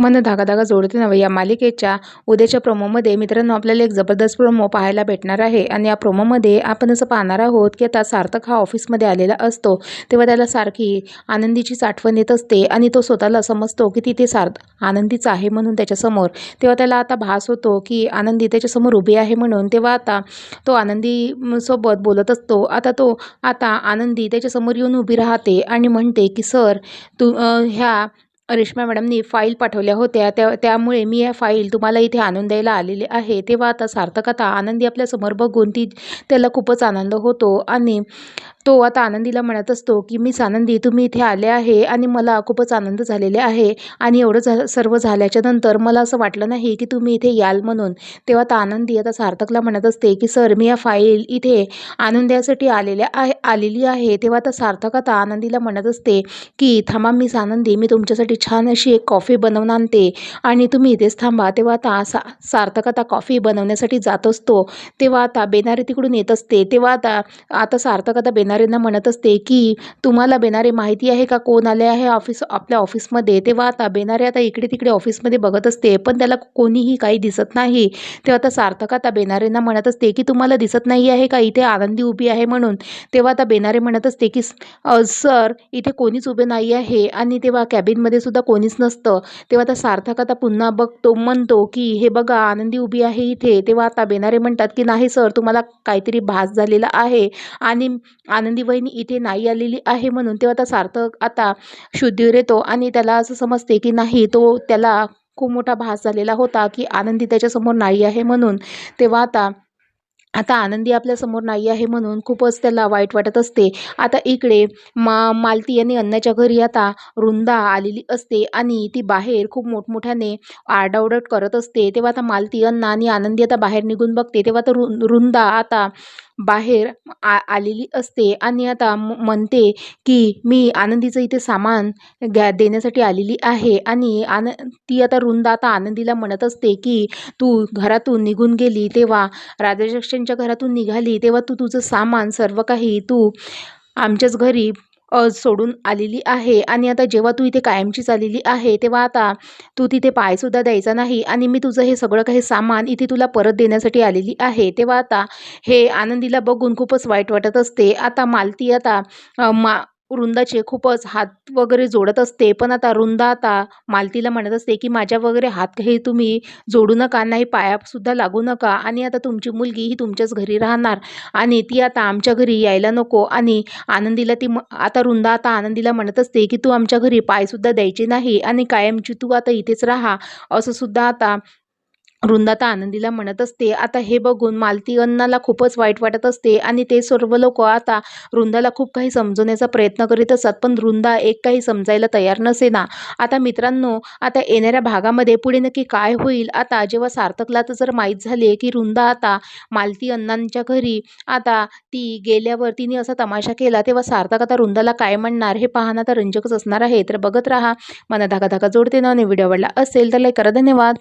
मन धागा जोडते नव्हे या मालिकेच्या उद्याच्या प्रोमोमध्ये मित्रांनो आपल्याला एक जबरदस्त प्रोमो पाहायला भेटणार आहे आणि या प्रोमोमध्ये आपण असं पाहणार आहोत की आता सार्थक हा ऑफिसमध्ये आलेला असतो तेव्हा त्याला सारखी आनंदीचीच आठवण येत असते आणि तो स्वतःला समजतो की तिथे आनंदीच आहे म्हणून त्याच्यासमोर. तेव्हा त्याला आता भास होतो की आनंदी त्याच्यासमोर उभी आहे म्हणून. तेव्हा आता तो आनंदी सोबत बोलत असतो. आता आनंदी त्याच्यासमोर येऊन उभी राहते आणि म्हणते की सर ह्या रेश्मा मॅडमनी फाईल पाठवल्या होत्या त्यामुळे मी या फाईल तुम्हाला इथे आणून द्यायला आलेले आहे. तेव्हा आता सार्थक आता आनंदी आपल्यासमोर बघून त्याला खूपच आनंद होतो आणि तो आता आनंदीला म्हणत असतो की मिस आनंदी तुम्ही इथे आले आहे आणि मला खूपच आनंद झालेले आहे आणि एवढं सर्व झाल्याच्या नंतर मला असं वाटलं नाही की तुम्ही इथे याल म्हणून. तेव्हा आता आनंदी आता सार्थकला म्हणत असते की सर मी या फाईल इथे आणून द्यायसाठी आलेली आहे. तेव्हा आता सार्थक आता आनंदीला म्हणत असते की थांबा मिस आनंदी मी तुमच्यासाठी छान अशी एक कॉफी बनवून आणते आणि तुम्ही इथेच थांबा. तेव्हा आता सार्थक आता कॉफी बनवण्यासाठी जात असतो. तेव्हा आता बेनारे तिकडून येत असते. तेव्हा आता सार्थक आता बेनारेंना म्हणत असते की तुम्हाला बेनारे माहिती आहे का कोण आले आहे आपल्या ऑफिसमध्ये. तेव्हा आता बेनारे आता इकडे तिकडे ऑफिसमध्ये बघत असते पण त्याला कोणीही काही दिसत नाही. तेव्हा आता सार्थक आता बेनारेंना म्हणत असते की तुम्हाला दिसत नाही आहे का इथे आनंदी उभी आहे म्हणून. तेव्हा आता बेनारे म्हणत असते की सर इथे कोणीच उभे नाही आहे आणि तेव्हा कॅबिनमध्ये सुद्धा कोणीच नसतं. तेव्हा आता सार्थक आता पुन्हा म्हणतो की हे बघा आनंदी उभी आहे इथे. तेव्हा आता बेनारे म्हणतात की नाही सर तुम्हाला काहीतरी भास झालेला आहे आणि आनंदी वहिनी इथे नाही आलेली आहे म्हणून. तेव्हा आता सार्थक आता शुद्धीवर येतो आणि त्याला असं समजते की नाही त्याला खूप मोठा भास झालेला होता की आनंदी त्याच्यासमोर नाही आहे म्हणून. तेव्हा आता आनंदी आपल्यासमोर नाही आहे म्हणून खूपच त्याला वाईट वाटत असते. आता इकडे मालती आणि अन्नाच्या घरी आता वृंदा आलेली असते आणि ती बाहेर खूप मोठमोठ्याने आरडाओरड करत असते. तेव्हा आता मालती अन्ना आणि आनंदी आता बाहेर निघून बघते. तेव्हा आता वृंदा आता बाहेर आलेली असते आणि आता म्हणते की मी आनंदीचं इथे सामान देण्यासाठी आलेली आहे आणि ती आता वृंदा आता आनंदीला म्हणत असते की तू घरातून निघून गेली तेव्हा राधाजक्ष्यांच्या घरातून निघाली तेव्हा तू तुझं सामान सर्व काही तू आमच्याच घरी सोडून आलेली आहे आणि आता जेव्हा तू इथे कायमचीच आलेली आहे तेव्हा आता तू तिथे पायसुद्धा द्यायचा नाही आणि मी तुझं हे सगळं काही सामान इथे तुला परत देण्यासाठी आलेली आहे. तेव्हा आता हे आनंदीला बघून खूपच वाईट वाटत असते. आता मालती आता वृंदाचे खूपच हात वगैरे जोडत असते पण आता वृंदा आता मालतीला म्हणत असते की माझ्या वगैरे हात काही तुम्ही जोडू नका, नाही पायासुद्धा लागू नका आणि आता तुमची मुलगी ही तुमच्याच घरी राहणार आणि ती आता आमच्या घरी यायला नको. आणि आनंदीला आता वृंदा आता आनंदीला म्हणत असते की तू आमच्या घरी पायसुद्धा द्यायचे नाही आणि कायमची तू आता इथेच राहा असं सुद्धा आता वृंदा आता आनंदीला म्हणत असते. आता हे बघून मालती अन्नाला खूपच वाईट वाटत असते आणि ते सर्व लोक आता वृंदाला खूप काही समजवण्याचा प्रयत्न करीत असतात पण वृंदा एक काही समजायला तयार नसेना. आता मित्रांनो आता येणाऱ्या भागामध्ये पुढे नक्की काय होईल आता जेव्हा सार्थकला तर जर माहीत झाले की वृंदा आता मालती अण्णांच्या घरी आता ती गेल्यावर तिने असा तमाशा केला तेव्हा सार्थक आता वृंदाला काय म्हणणार हे पाहणं आता रंजकच असणार आहे. तर बघत राहा मन धागा जोडते ना. व्हिडिओ आवडला असेल तर लाईक करा. धन्यवाद.